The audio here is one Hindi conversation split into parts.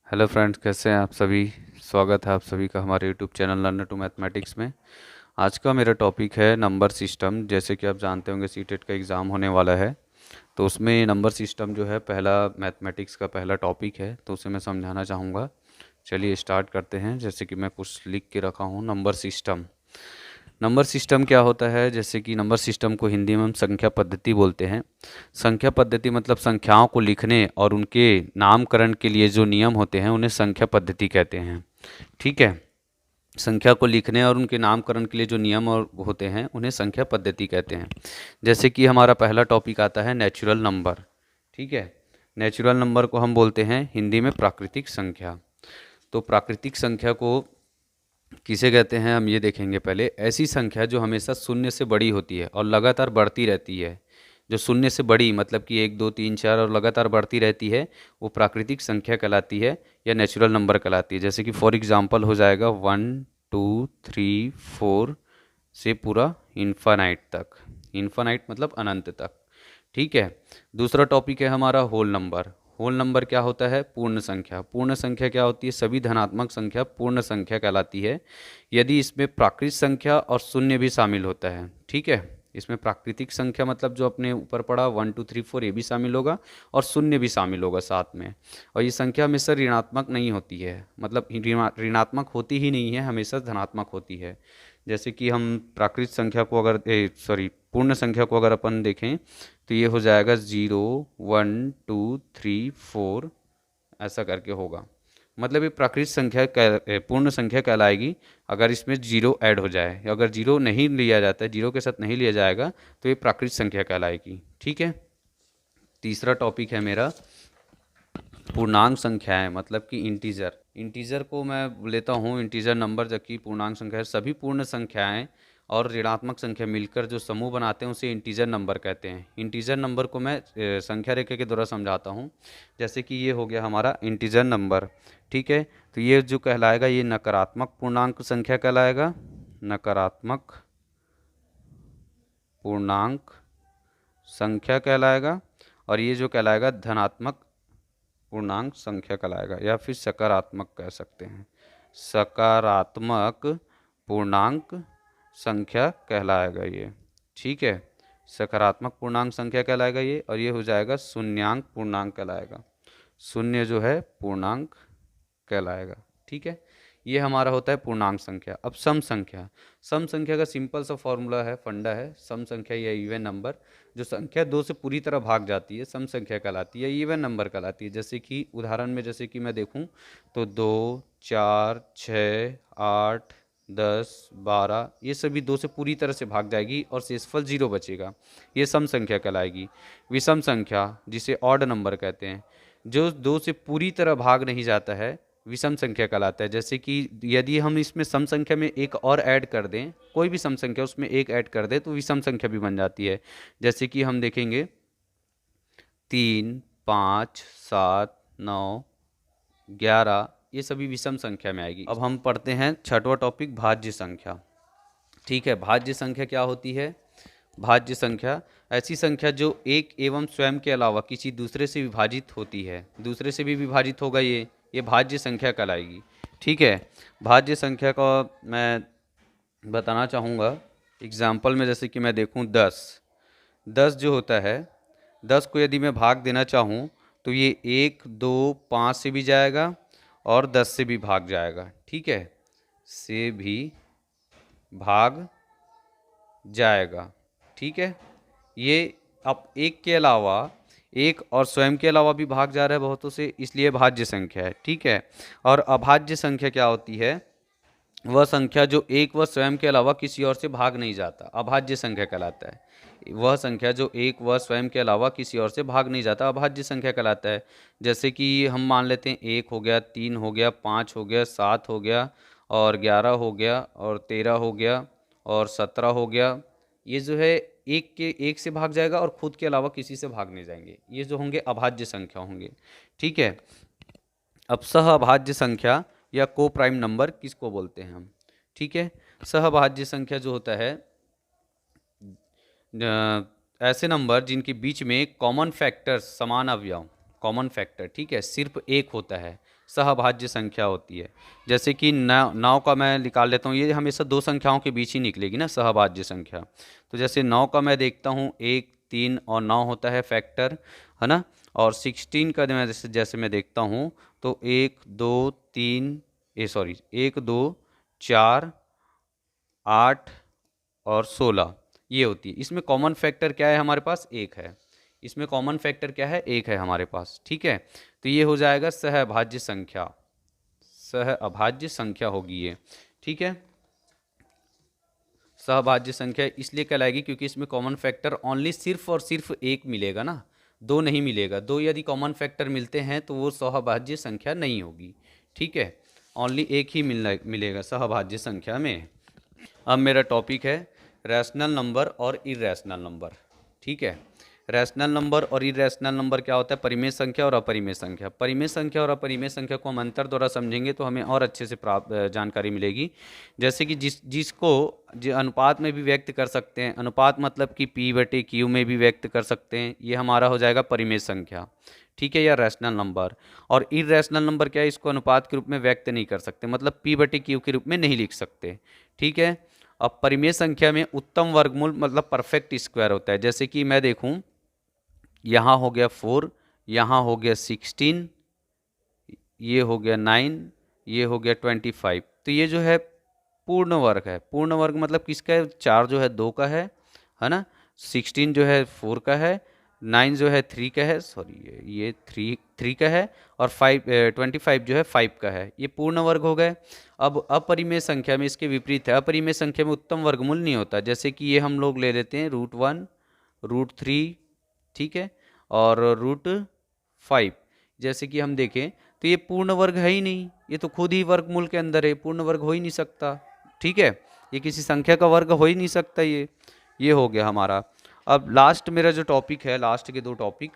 हेलो फ्रेंड्स, कैसे हैं आप सभी। स्वागत है आप सभी का हमारे YouTube channel learner to mathematics में। आज का मेरा टॉपिक है नंबर सिस्टम। जैसे कि आप जानते होंगे सीटेट का एग्ज़ाम होने वाला है, तो उसमें नंबर सिस्टम जो है पहला मैथमेटिक्स का पहला टॉपिक है, तो उसे मैं समझाना चाहूँगा। चलिए स्टार्ट करते हैं। जैसे कि मैं कुछ लिख के रखा हूँ। Number system. नंबर सिस्टम क्या होता है? जैसे कि नंबर सिस्टम को हिंदी में हम संख्या पद्धति बोलते हैं। संख्या पद्धति मतलब संख्याओं को लिखने और उनके नामकरण के लिए जो नियम होते हैं उन्हें संख्या पद्धति कहते हैं। ठीक है। संख्या को लिखने और उनके नामकरण के लिए जो नियम और होते हैं उन्हें संख्या पद्धति कहते हैं। जैसे कि हमारा पहला टॉपिक आता है नेचुरल नंबर। ठीक है। नेचुरल नंबर को हम बोलते हैं हिंदी में प्राकृतिक संख्या। तो प्राकृतिक संख्या को किसे कहते हैं हम ये देखेंगे। पहले ऐसी संख्या जो हमेशा शून्य से बड़ी होती है और लगातार बढ़ती रहती है। जो शून्य से बड़ी मतलब कि एक दो तीन चार और लगातार बढ़ती रहती है, वो प्राकृतिक संख्या कहलाती है या नेचुरल नंबर कहलाती है। जैसे कि फॉर एग्जांपल हो जाएगा 1 2 3 4 से पूरा इन्फानाइट तक। इन्फानाइट मतलब अनंत तक। ठीक है। दूसरा टॉपिक है हमारा होल नंबर। होल नंबर क्या होता है? पूर्ण संख्या। पूर्ण संख्या क्या होती है? सभी धनात्मक संख्या पूर्ण संख्या कहलाती है यदि इसमें प्राकृत संख्या और शून्य भी शामिल होता है। ठीक है। इसमें प्राकृतिक संख्या मतलब जो अपने ऊपर पड़ा 1 2 3 4 ये भी शामिल होगा और शून्य भी शामिल होगा साथ में। और ये संख्या हमेशा ऋणात्मक नहीं होती है, मतलब ऋणात्मक होती ही नहीं है, हमेशा धनात्मक होती है। जैसे कि हम प्राकृत संख्या को अगर सॉरी पूर्ण संख्या को अगर अपन देखें तो ये हो जाएगा 0 1 2 3 4 ऐसा करके होगा। मतलब ये प्राकृत संख्या पूर्ण संख्या कहलाएगी अगर इसमें जीरो ऐड हो जाए। अगर जीरो नहीं लिया जाता है, जीरो के साथ नहीं लिया जाएगा, तो ये प्राकृत संख्या कहलाएगी। ठीक है। तीसरा टॉपिक है मेरा पूर्णांक संख्याएं, मतलब कि इंटीजर। इंटीजर को मैं लेता हूँ इंटीजर नंबर, जबकि पूर्णांक संख्या है सभी पूर्ण संख्याएं और ऋणात्मक संख्या मिलकर जो समूह बनाते हैं उसे इंटीजर नंबर कहते हैं। इंटीजर नंबर को मैं संख्या रेखा के द्वारा समझाता हूँ। जैसे कि ये हो गया हमारा इंटीजर नंबर। ठीक है। तो ये जो कहलाएगा ये नकारात्मक पूर्णांक संख्या कहलाएगा। नकारात्मक पूर्णांक संख्या कहलाएगा। और ये जो कहलाएगा धनात्मक पूर्णांक संख्या कहलाएगा, या फिर सकारात्मक कह सकते हैं। सकारात्मक पूर्णांक संख्या कहलाएगा ये। ठीक है। सकारात्मक पूर्णांक संख्या कहलाएगा ये, और ये हो जाएगा शून्यांक पूर्णांक कहलाएगा। शून्य जो है पूर्णांक कहलाएगा। ठीक है। ये हमारा होता है पूर्णांक संख्या। अब सम संख्या। सम संख्या का सिंपल सा फॉर्मूला है, फंडा है। सम संख्या या इवन नंबर, जो संख्या दो से पूरी तरह भाग जाती है सम संख्या कहलाती है, इवन नंबर कहलाती है। जैसे कि उदाहरण में जैसे कि मैं देखूं तो 2 4 6 8 10 12 ये सभी दो से पूरी तरह से भाग जाएगी और शेषफल जीरो बचेगा। ये सम संख्या कहलाएगी। विषम संख्या जिसे ऑड नंबर कहते हैं, जो दो से पूरी तरह भाग नहीं जाता है, विषम संख्या कहलाता है। जैसे कि यदि हम इसमें सम संख्या में एक और ऐड कर दें, कोई भी सम संख्या उसमें एक ऐड कर दें, तो विषम संख्या भी बन जाती है। जैसे कि हम देखेंगे 3 5 7 9 11 ये सभी विषम संख्या में आएगी। अब हम पढ़ते हैं छठवां टॉपिक भाज्य संख्या। ठीक है। भाज्य संख्या क्या होती है? भाज्य संख्या ऐसी संख्या जो एक एवं स्वयं के अलावा किसी दूसरे से विभाजित होती है। दूसरे से भी विभाजित होगा ये भाज्य संख्या कहलाएगी। ठीक है। भाज्य संख्या का मैं बताना चाहूँगा एग्जाम्पल में। जैसे कि मैं देखूँ 10। 10 जो होता है, 10 को यदि मैं भाग देना चाहूँ तो ये 1 2 5 से भी जाएगा और 10 से भी भाग जाएगा। ठीक है। से भी भाग जाएगा। ठीक है। ये अब एक के अलावा, एक और स्वयं के अलावा भी भाग जा रहा है बहुतों से, इसलिए भाज्य संख्या है। ठीक है। और अभाज्य संख्या क्या होती है? वह संख्या जो एक व स्वयं के अलावा किसी और से भाग नहीं जाता, अभाज्य संख्या कहलाता है। वह संख्या जो एक व स्वयं के अलावा किसी और से भाग नहीं जाता, अभाज्य संख्या कहलाता है। जैसे कि हम मान लेते हैं 1 हो गया, 3 हो गया, 5 हो गया, 7 हो गया और 11 हो गया और 13 हो गया और 17 हो गया। ये जो है एक से भाग जाएगा और खुद के अलावा किसी से भाग नहीं जाएंगे। ये जो होंगे अभाज्य संख्या होंगे। ठीक है। अब सहअभाज्य संख्या या को प्राइम नंबर किसको बोलते हैं हम? ठीक है। सहअभाज्य संख्या जो होता है ऐसे नंबर जिनके बीच में कॉमन फैक्टर्स समान अवयव, कॉमन फैक्टर, ठीक है, सिर्फ एक होता है, सहभाज्य संख्या होती है। जैसे कि 9 का मैं निकाल लेता हूँ, ये हमेशा दो संख्याओं के बीच ही निकलेगी ना सहभाज्य संख्या। तो जैसे 9 का मैं देखता हूँ 1, 3 और 9 होता है फैक्टर, है ना। और 16 का मैं जैसे मैं देखता हूँ तो 1 2 3 1 2 4 8 और 16 ये होती है। इसमें कॉमन फैक्टर क्या है हमारे पास? एक है। इसमें कॉमन फैक्टर क्या है? एक है हमारे पास, ठीक है। तो ये हो जाएगा सहभाज्य संख्या, सहअभाज्य संख्या होगी ये, ठीक है। सहभाज्य संख्या इसलिए कहलाएगी क्योंकि इसमें कॉमन फैक्टर ओनली सिर्फ और सिर्फ एक मिलेगा ना, दो नहीं मिलेगा। दो यदि कॉमन फैक्टर मिलते हैं तो वो सहभाज्य संख्या नहीं होगी, ठीक है। ओनली एक ही मिलेगा सहभाज्य संख्या में। अब मेरा टॉपिक है रैशनल नंबर और इरेशनल नंबर, ठीक है। रैशनल नंबर और इरेशनल नंबर क्या होता है? परिमेय संख्या और अपरिमेय संख्या। परिमेय संख्या और अपरिमेय संख्या को हम अंतर द्वारा समझेंगे तो हमें और अच्छे से जानकारी मिलेगी। जैसे कि जिसको अनुपात में भी व्यक्त कर सकते हैं, अनुपात मतलब कि P/Q में भी व्यक्त कर सकते हैं, ये हमारा हो जाएगा परिमेय संख्या, ठीक है, या रैशनल नंबर। और इरेशनल नंबर क्या है? इसको अनुपात के रूप में व्यक्त नहीं कर सकते, मतलब P/Q के रूप में नहीं लिख सकते, ठीक है। अब परिमेय संख्या में उत्तम वर्गमूल मतलब परफेक्ट स्क्वायर होता है। जैसे कि मैं देखूं, यहाँ हो गया 4, यहाँ हो गया 16, ये हो गया 9, ये हो गया 25। तो ये जो है पूर्ण वर्ग है। पूर्ण वर्ग मतलब किसका है? 4 जो है 2 का है ना। 16 जो है 4 का है, 9 जो है 3 का है, सॉरी ये 3 का है, और 25 जो है 5 का है। ये पूर्ण वर्ग हो गए। अब अपरिमेय संख्या में इसके विपरीत है। अपरिमेय संख्या में उत्तम वर्गमूल नहीं होता। जैसे कि ये हम लोग ले लेते हैं √1, √3, ठीक है, और √5। जैसे कि हम देखें तो ये पूर्ण वर्ग है ही नहीं, ये तो खुद ही वर्गमूल के अंदर है, पूर्ण वर्ग हो ही नहीं सकता, ठीक है। ये किसी संख्या का वर्ग हो ही नहीं सकता। ये हो गया हमारा। अब लास्ट मेरा जो टॉपिक है, लास्ट के दो टॉपिक,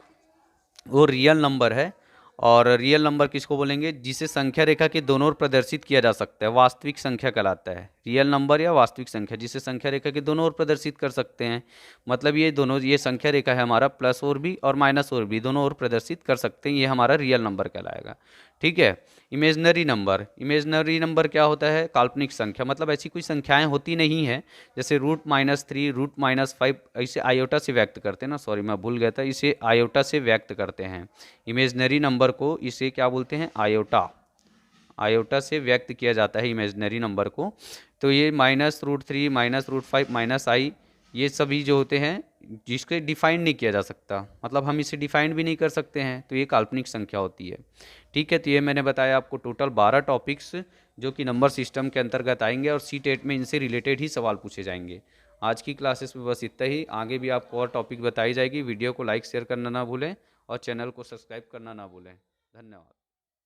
वो रियल नंबर है। और रियल नंबर किसको बोलेंगे? जिसे संख्या रेखा के दोनों ओर प्रदर्शित किया जा सकता है, वास्तविक संख्या कहलाता है। रियल नंबर या वास्तविक संख्या जिसे संख्या रेखा के दोनों ओर प्रदर्शित कर सकते हैं, मतलब ये दोनों, ये संख्या रेखा है हमारा, प्लस ओर भी और माइनस ओर भी दोनों ओर प्रदर्शित कर सकते हैं, ये हमारा रियल नंबर कहलाएगा, ठीक है। इमेजनरी नंबर, इमेजनरी नंबर क्या होता है? काल्पनिक संख्या, मतलब ऐसी कोई संख्याएं होती नहीं है, जैसे √-3, √-5, ऐसे आयोटा से व्यक्त करते हैं ना, सॉरी मैं भूल गया था, इसे आयोटा से व्यक्त करते हैं। इमेजनरी नंबर को इसे क्या बोलते हैं? आयोटा, आयोटा से व्यक्त किया जाता है इमेजनरी नंबर को। तो ये -√3, -√5, -i, ये सभी जो होते हैं जिसके डिफाइन नहीं किया जा सकता, मतलब हम इसे डिफाइन भी नहीं कर सकते हैं, तो ये काल्पनिक संख्या होती है, ठीक है। तो ये मैंने बताया आपको टोटल 12 टॉपिक्स जो कि नंबर सिस्टम के अंतर्गत आएंगे और C-TET में इनसे रिलेटेड ही सवाल पूछे जाएंगे। आज की क्लासेस में बस इतना ही, आगे भी आपको और टॉपिक बताई जाएगी। वीडियो को लाइक शेयर करना ना भूलें और चैनल को सब्सक्राइब करना ना भूलें। धन्यवाद।